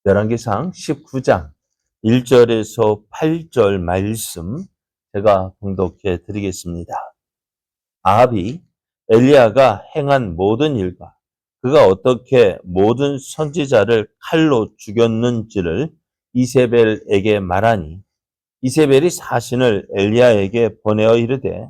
열왕기상 19장 1절에서 8절 말씀 제가 봉독해 드리겠습니다. 아합이 엘리야가 행한 모든 일과 그가 어떻게 모든 선지자를 칼로 죽였는지를 이세벨에게 말하니 이세벨이 사신을 엘리야에게 보내어 이르되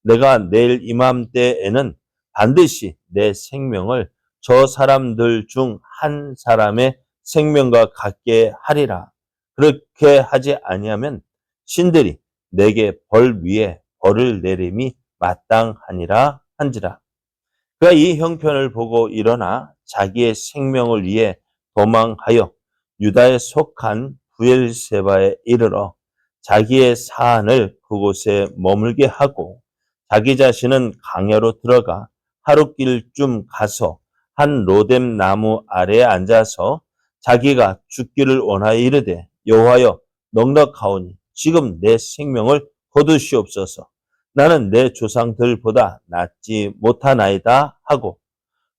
내가 내일 이맘때에는 반드시 내 생명을 저 사람들 중 한 사람의 생명과 같게 하리라. 그렇게 하지 아니하면 신들이 내게 벌 위에 벌을 내림이 마땅하니라 한지라. 그가 이 형편을 보고 일어나 자기의 생명을 위해 도망하여 유다에 속한 부엘세바에 이르러 자기의 사안을 그곳에 머물게 하고 자기 자신은 강야로 들어가 하룻길쯤 가서 한 로뎀 나무 아래에 앉아서 자기가 죽기를 원하여 이르되 여호와여 넉넉하오니 지금 내 생명을 거두시옵소서. 나는 내 조상들보다 낫지 못하나이다 하고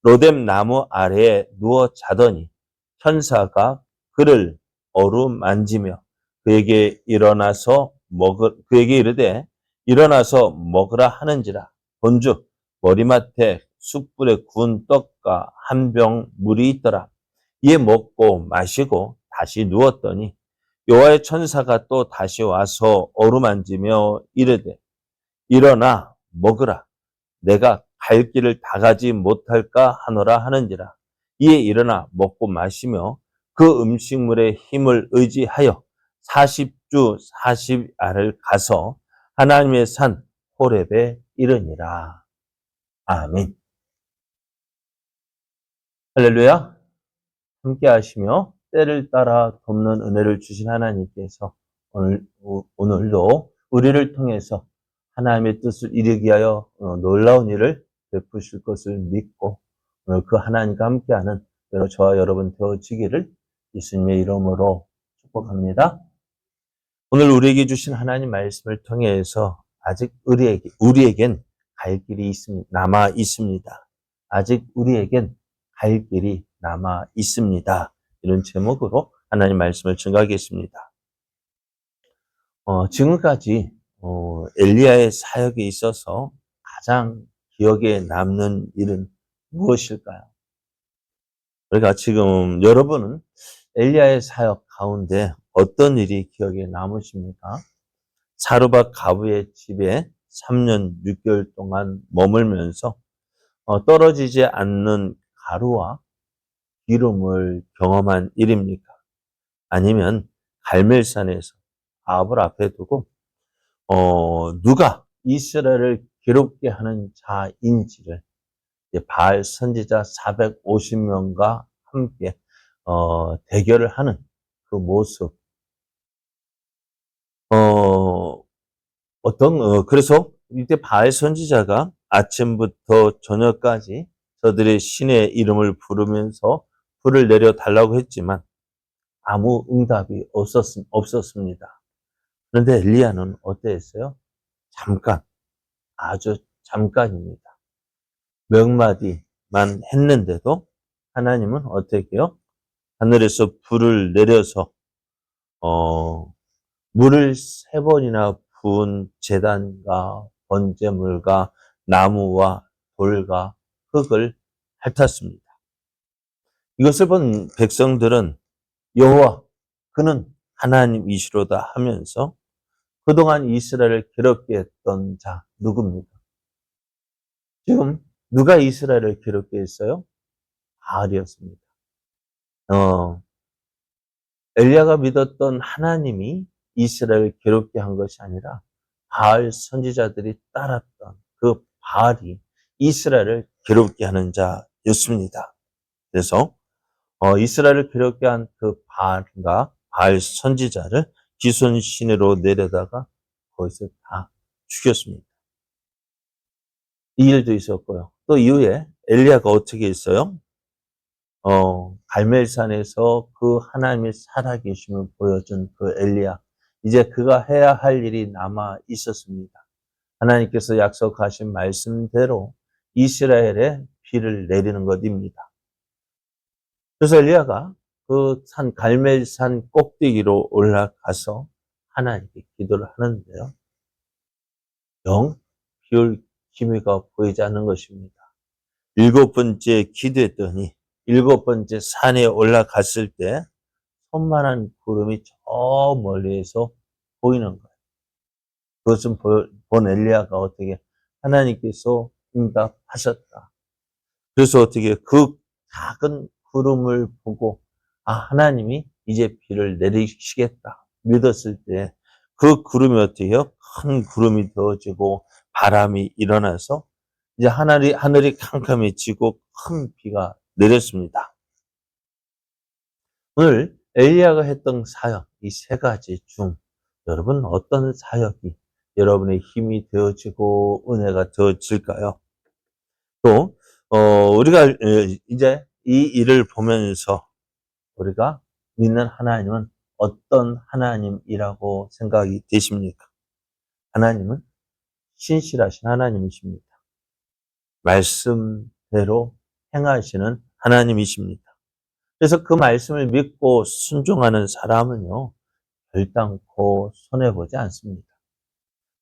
로뎀 나무 아래에 누워 자더니 천사가 그를 어루만지며 그에게 이르되 일어나서 먹으라 하는지라. 본즉 머리맡에 숯불에 구운 떡과 한 병 물이 있더라. 이에 먹고 마시고 다시 누웠더니 여호와의 천사가 또 다시 와서 어루만지며 이르되 일어나 먹으라. 내가 갈 길을 다 가지 못할까 하노라 하는지라. 이에 일어나 먹고 마시며 그 음식물의 힘을 의지하여 40주 40야를 가서 하나님의 산 호렙에 이르니라. 아멘. 할렐루야. 함께 하시며 때를 따라 돕는 은혜를 주신 하나님께서 오늘도 우리를 통해서 하나님의 뜻을 이루기 위하여 놀라운 일을 베푸실 것을 믿고 오늘 그 하나님과 함께하는 저와 여러분 되어지기를 예수님의 이름으로 축복합니다. 오늘 우리에게 주신 하나님 말씀을 통해서 아직 우리에겐 갈 길이 남아 있습니다. 아직 우리에겐 갈 길이 남아 있습니다. 이런 제목으로 하나님 말씀을 증거하겠습니다. 지금까지 엘리야의 사역에 있어서 가장 기억에 남는 일은 무엇일까요? 그러니까 지금 여러분은 엘리야의 사역 가운데 어떤 일이 기억에 남으십니까? 사르밧 가부의 집에 3년 6개월 동안 머물면서 떨어지지 않는 가루와 기름을 경험한 일입니까? 아니면 갈멜산에서 아합을 앞에 두고 누가 이스라엘을 괴롭게 하는 자인지를 바알 선지자 450명과 함께 대결을 하는 그 모습. 그래서 이때 바알 선지자가 아침부터 저녁까지 저들의 신의 이름을 부르면서 불을 내려 달라고 했지만 아무 응답이 없었습니다. 그런데 엘리야는 어땠어요? 아주 잠깐입니다. 몇 마디만 했는데도 하나님은 어떻게 해요? 하늘에서 불을 내려서 물을 3번이나 부은 제단과 번제물과 나무와 돌과 흙을 핥았습니다. 이것을 본 백성들은 여호와 그는 하나님이시로다 하면서 그동안 이스라엘을 괴롭게 했던 자 누굽니까? 지금 누가 이스라엘을 괴롭게 했어요? 바알이었습니다. 엘리야가 믿었던 하나님이 이스라엘을 괴롭게 한 것이 아니라 바알 선지자들이 따랐던 그 바알이 이스라엘을 괴롭게 하는 자였습니다. 그래서 이스라엘을 괴롭게 한 그 바알과 바알 선지자를 기손 시내로 내려다가 거기서 다 죽였습니다. 이 일도 있었고요. 또 이후에 엘리야가 어떻게 했어요? 갈멜산에서 그 하나님의 살아계심을 보여준 그 엘리야. 이제 그가 해야 할 일이 남아 있었습니다. 하나님께서 약속하신 말씀대로 이스라엘에 비를 내리는 것입니다. 그래서 엘리야가 그 산, 갈멜산 꼭대기로 올라가서 하나님께 기도를 하는데요. 영 비올 기미가 보이지 않는 것입니다. 7번째 기도했더니 7번째 산에 올라갔을 때 손만한 구름이 저 멀리에서 보이는 거예요. 그것은 본 엘리야가 어떻게 하나님께서 응답하셨다. 그래서 어떻게 그 작은 구름을 보고 하나님이 이제 비를 내리시겠다 믿었을 때 그 구름이 어떻게 해요? 큰 구름이 되어지고 바람이 일어나서 이제 하늘이 캄캄해지고 큰 비가 내렸습니다. 오늘 엘리야가 했던 사역 이 세 가지 중 여러분 어떤 사역이 여러분의 힘이 되어지고 은혜가 되어질까요? 또 우리가 이제 이 일을 보면서 우리가 믿는 하나님은 어떤 하나님이라고 생각이 되십니까? 하나님은 신실하신 하나님이십니다. 말씀대로 행하시는 하나님이십니다. 그래서 그 말씀을 믿고 순종하는 사람은요, 결단코 손해보지 않습니다.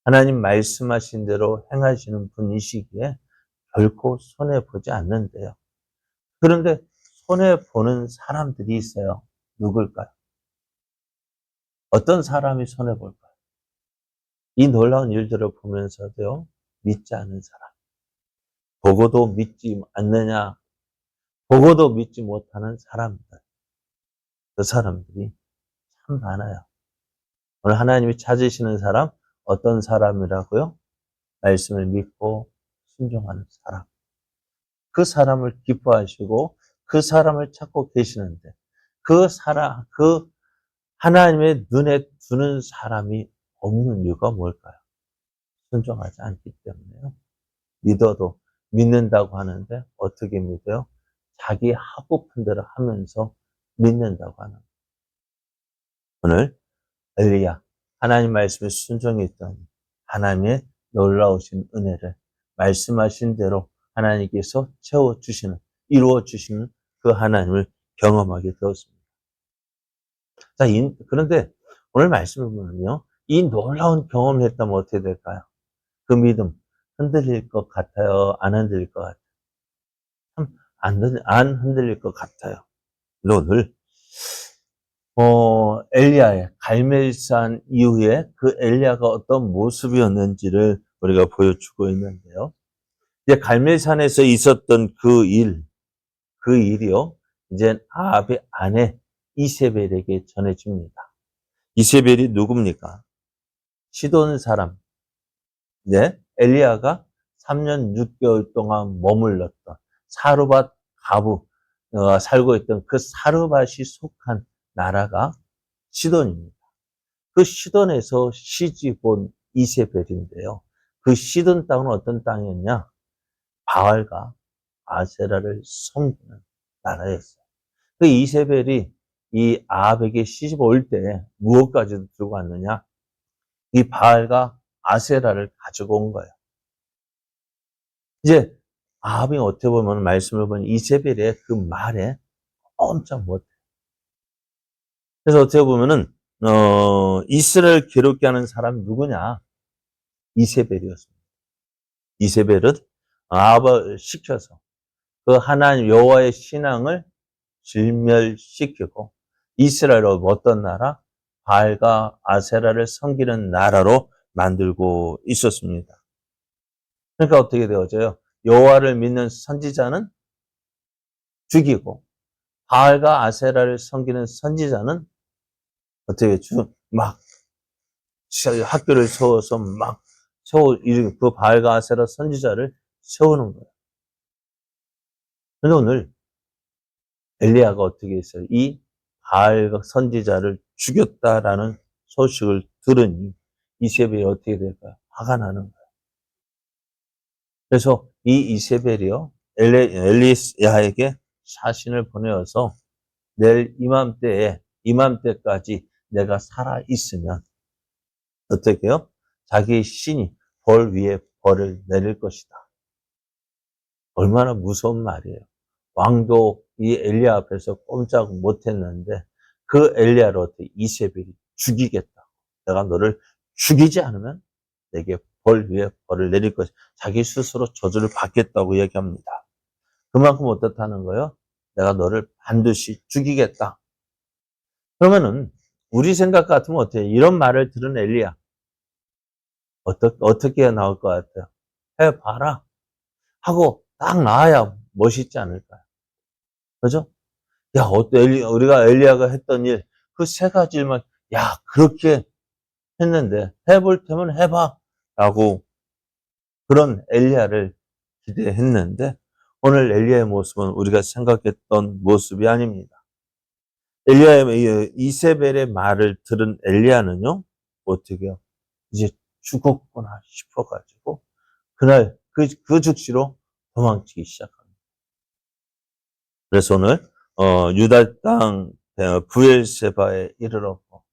하나님 말씀하신 대로 행하시는 분이시기에 결코 손해보지 않는데요. 그런데 손해보는 사람들이 있어요. 누굴까요? 어떤 사람이 손해볼까요? 이 놀라운 일들을 보면서도요, 믿지 않는 사람. 보고도 믿지 않느냐, 보고도 믿지 못하는 사람들. 그 사람들이 참 많아요. 오늘 하나님이 찾으시는 사람, 어떤 사람이라고요? 말씀을 믿고 순종하는 사람. 그 사람을 기뻐하시고 그 사람을 찾고 계시는데 그 하나님의 눈에 두는 사람이 없는 이유가 뭘까요? 순종하지 않기 때문에요. 믿어도 믿는다고 하는데 어떻게 믿어요? 자기 하고픈 대로 하면서 믿는다고 하는 거예요. 오늘 엘리야 하나님 말씀에 순종했더니 하나님의 놀라우신 은혜를 말씀하신 대로 하나님께서 채워주시는 이루어 주시는 그 하나님을 경험하게 되었습니다. 자, 그런데 오늘 말씀을 보면요. 이 놀라운 경험을 했다면 어떻게 될까요? 그 믿음 흔들릴 것 같아요? 안 흔들릴 것 같아요? 참, 안 흔들릴 것 같아요. 오늘, 엘리야의 갈멜산 이후에 그 엘리야가 어떤 모습이었는지를 우리가 보여주고 있는데요. 이제 갈멜산에서 있었던 그 일이요. 이제 아합의 아내 이세벨에게 전해집니다. 이세벨이 누굽니까? 시돈 사람. 네, 엘리야가 3년 6개월 동안 머물렀던 사르밧 가부 살고 있던 그 사르밧이 속한 나라가 시돈입니다. 그 시돈에서 시집 온 이세벨인데요. 그 시돈 땅은 어떤 땅이었냐? 바알과 아세라를 섬기는 나라였어요. 그 이세벨이 이 아합에게 시집 올 때 무엇까지 들고 왔느냐? 이 바알과 아세라를 가지고 온 거예요. 이제 아합이 어떻게 보면 말씀을 보면 이세벨의 그 말에 엄청 못해. 그래서 어떻게 보면은 이스라엘 괴롭게 하는 사람 누구냐? 이세벨이었습니다. 이세벨은 아합을 시켜서 그 하나님 여호와의 신앙을 질멸시키고 이스라엘을 어떤 나라? 바알과 아세라를 섬기는 나라로 만들고 있었습니다. 그러니까 어떻게 되어져요? 여호와를 믿는 선지자는 죽이고 바알과 아세라를 섬기는 선지자는 어떻게 막 학교를 세워서 막 그 바알과 아세라 선지자를 세우는 거예요. 그런데 오늘 엘리야가 어떻게 했어요? 이 바알 선지자를 죽였다라는 소식을 들으니 이세벨이 어떻게 될까요? 화가 나는 거예요. 그래서 이 이세벨이요 엘리야에게 사신을 보내어서 내일 이맘때까지 내가 살아 있으면 어떻게 해요? 자기 신이 벌 위에 벌을 내릴 것이다. 얼마나 무서운 말이에요. 왕도 이 엘리야 앞에서 꼼짝 못했는데 그 엘리야를 어떻게 이세벨이 죽이겠다. 내가 너를 죽이지 않으면 내게 벌 위에 벌을 내릴 것이 자기 스스로 저주를 받겠다고 얘기합니다. 그만큼 어떻다는 거예요? 내가 너를 반드시 죽이겠다. 그러면은 우리 생각 같으면 어때요? 이런 말을 들은 엘리야 어떻게 나올 것 같아요? 해봐라 하고 딱 나와야 멋있지 않을까요? 그죠? 야, 우리가 엘리야가 했던 일, 그 세 가지 일만, 야, 그렇게 했는데, 해볼 테면 해봐. 라고 그런 엘리야를 기대했는데, 오늘 엘리야의 모습은 우리가 생각했던 모습이 아닙니다. 이세벨의 말을 들은 엘리야는요, 어떻게 해요? 이제 죽었구나 싶어가지고, 그날 그 즉시로 도망치기 시작합니다. 그래서 오늘, 유다 땅 부엘세바에 이르렀고,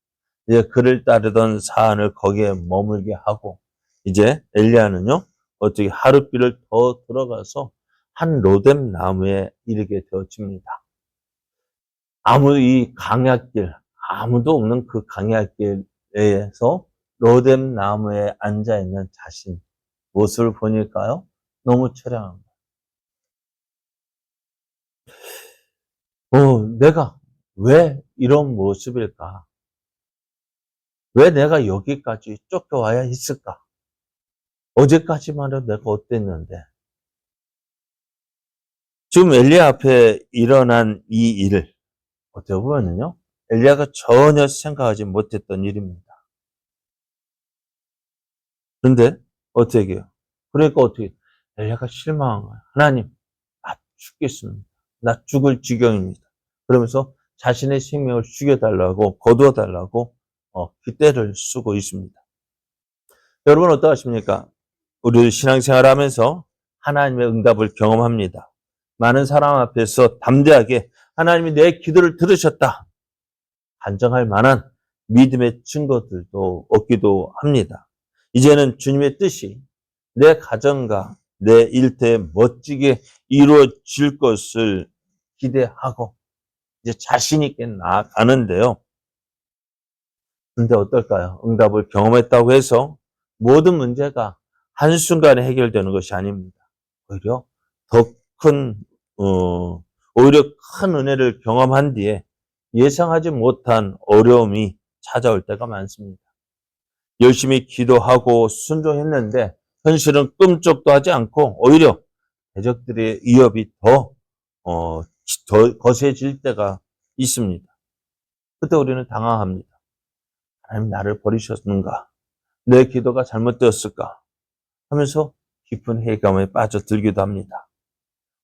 이제 그를 따르던 사안을 거기에 머물게 하고, 이제 엘리야는요, 어떻게 하룻길을 더 들어가서 한 로뎀 나무에 이르게 되어집니다. 이 강약길, 아무도 없는 그 강약길에서 로뎀 나무에 앉아있는 자신, 모습을 보니까요, 너무 처량한 거예요. 내가 왜 이런 모습일까? 왜 내가 여기까지 쫓겨와야 했을까? 어제까지만 해도 내가 어땠는데. 지금 엘리야 앞에 일어난 이 일을 어떻게 보면요, 엘리야가 전혀 생각하지 못했던 일입니다. 그런데 어떻게 해요? 그러니까 어떻게 엘리야가 실망한 거예요. 하나님, 나 죽겠습니다. 나 죽을 지경입니다. 그러면서 자신의 생명을 죽여달라고 거두어달라고 기대를 쓰고 있습니다. 여러분 어떠하십니까? 우리 신앙생활하면서 하나님의 응답을 경험합니다. 많은 사람 앞에서 담대하게 하나님이 내 기도를 들으셨다 간증할 만한 믿음의 증거들도 얻기도 합니다. 이제는 주님의 뜻이 내 가정과 내 일터에 멋지게 이루어질 것을 기대하고 이제 자신 있게 나아가는데요. 근데 어떨까요? 응답을 경험했다고 해서 모든 문제가 한순간에 해결되는 것이 아닙니다. 오히려 더 큰, 오히려 큰 은혜를 경험한 뒤에 예상하지 못한 어려움이 찾아올 때가 많습니다. 열심히 기도하고 순종했는데 현실은 꿈쩍도 하지 않고 오히려 대적들의 위협이 더 거세질 때가 있습니다. 그때 우리는 당황합니다. 하나님 나를 버리셨는가? 내 기도가 잘못되었을까? 하면서 깊은 회개감에 빠져들기도 합니다.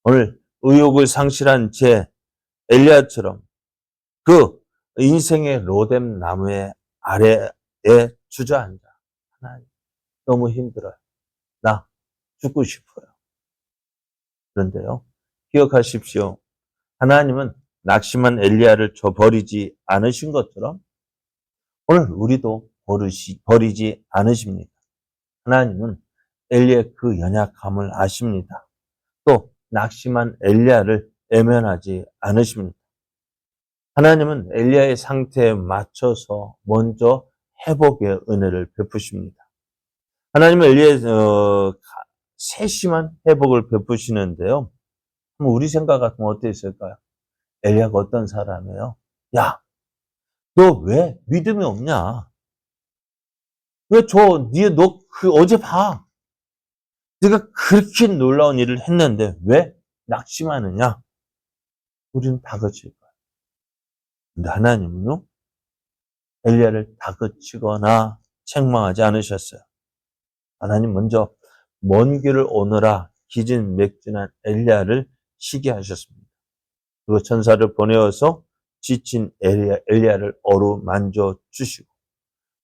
오늘 의욕을 상실한 제 엘리야처럼 그 인생의 로뎀 나무의 아래에 주저앉아. 하나님, 너무 힘들어요. 나 죽고 싶어요. 그런데요, 기억하십시오. 하나님은 낙심한 엘리야를 버리지 않으신 것처럼 오늘 우리도 버리지 않으십니다. 하나님은 엘리야의 그 연약함을 아십니다. 또 낙심한 엘리야를 외면하지 않으십니다. 하나님은 엘리야의 상태에 맞춰서 먼저 회복의 은혜를 베푸십니다. 하나님은 엘리야의 세심한 회복을 베푸시는데요. 우리 생각 같으면 어땠을까요? 엘리야가 어떤 사람이에요? 야, 너 왜 믿음이 없냐? 어제 봐. 네가 그렇게 놀라운 일을 했는데 왜 낙심하느냐? 우리는 다그칠 거야. 근데 하나님은요, 엘리야를 다그치거나 책망하지 않으셨어요. 하나님 먼저 먼 길을 오너라 기진맥진한 엘리야를 쉬게 하셨습니다. 그리고 천사를 보내어서 지친 엘리야를 어루만져 주시고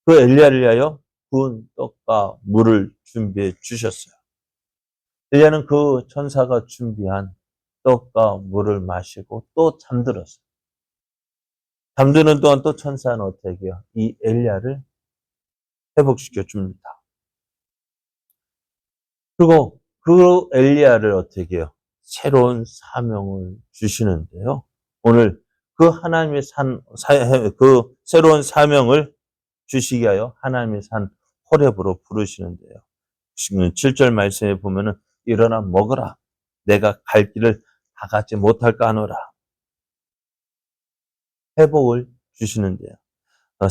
그 엘리야를 위하여 구운 떡과 물을 준비해 주셨어요. 엘리야는 그 천사가 준비한 떡과 물을 마시고 또 잠들었어요. 잠드는 동안 또 천사는 어떻게 해요? 이 엘리야를 회복시켜 줍니다. 그리고 그 엘리야를 어떻게 해요? 새로운 사명을 주시는데요. 오늘 그 하나님의 그 새로운 사명을 주시기 위하여 하나님의 산 호렙으로 부르시는데요. 7절 말씀에 보면은 일어나 먹으라. 내가 갈 길을 다 가지 못할까 하노라. 회복을 주시는데요.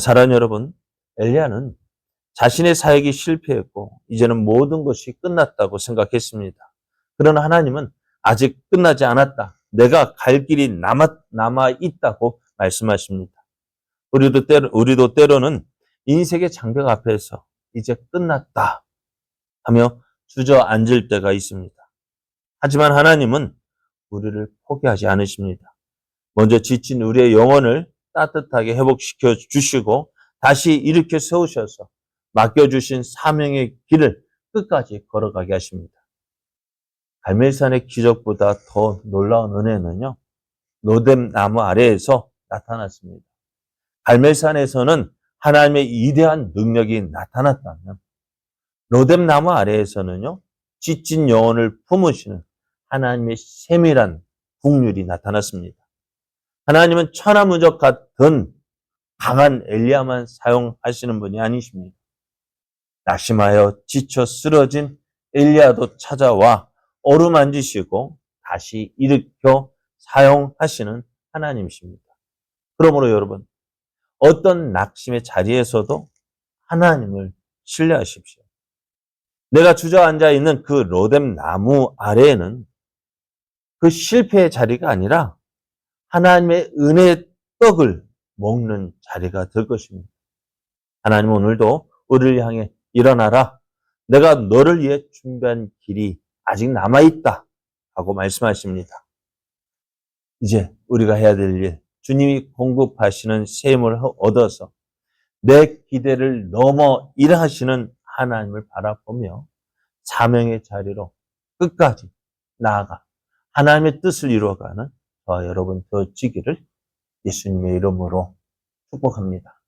사랑하는 여러분, 엘리야는 자신의 사역이 실패했고 이제는 모든 것이 끝났다고 생각했습니다. 그러나 하나님은 아직 끝나지 않았다. 내가 갈 길이 남아 있다고 말씀하십니다. 우리도 때로는 인생의 장벽 앞에서 이제 끝났다 하며 주저앉을 때가 있습니다. 하지만 하나님은 우리를 포기하지 않으십니다. 먼저 지친 우리의 영혼을 따뜻하게 회복시켜 주시고 다시 일으켜 세우셔서 맡겨주신 사명의 길을 끝까지 걸어가게 하십니다. 갈멜산의 기적보다 더 놀라운 은혜는요, 로뎀 나무 아래에서 나타났습니다. 갈멜산에서는 하나님의 위대한 능력이 나타났다면 로뎀 나무 아래에서는요, 지친 영혼을 품으시는 하나님의 세밀한 국률이 나타났습니다. 하나님은 천하무적 같은 강한 엘리야만 사용하시는 분이 아니십니다. 낙심하여 지쳐 쓰러진 엘리야도 찾아와 어루만지시고 다시 일으켜 사용하시는 하나님이십니다. 그러므로 여러분, 어떤 낙심의 자리에서도 하나님을 신뢰하십시오. 내가 주저앉아 있는 그 로뎀 나무 아래에는 그 실패의 자리가 아니라 하나님의 은혜의 떡을 먹는 자리가 될 것입니다. 하나님은 오늘도 우리를 향해 일어나라. 내가 너를 위해 준비한 길이 아직 남아있다. 하고 말씀하십니다. 이제 우리가 해야 될 일, 주님이 공급하시는 셈을 얻어서 내 기대를 넘어 일하시는 하나님을 바라보며 사명의 자리로 끝까지 나아가 하나님의 뜻을 이루어가는 저와 여러분 되어지기를 예수님의 이름으로 축복합니다.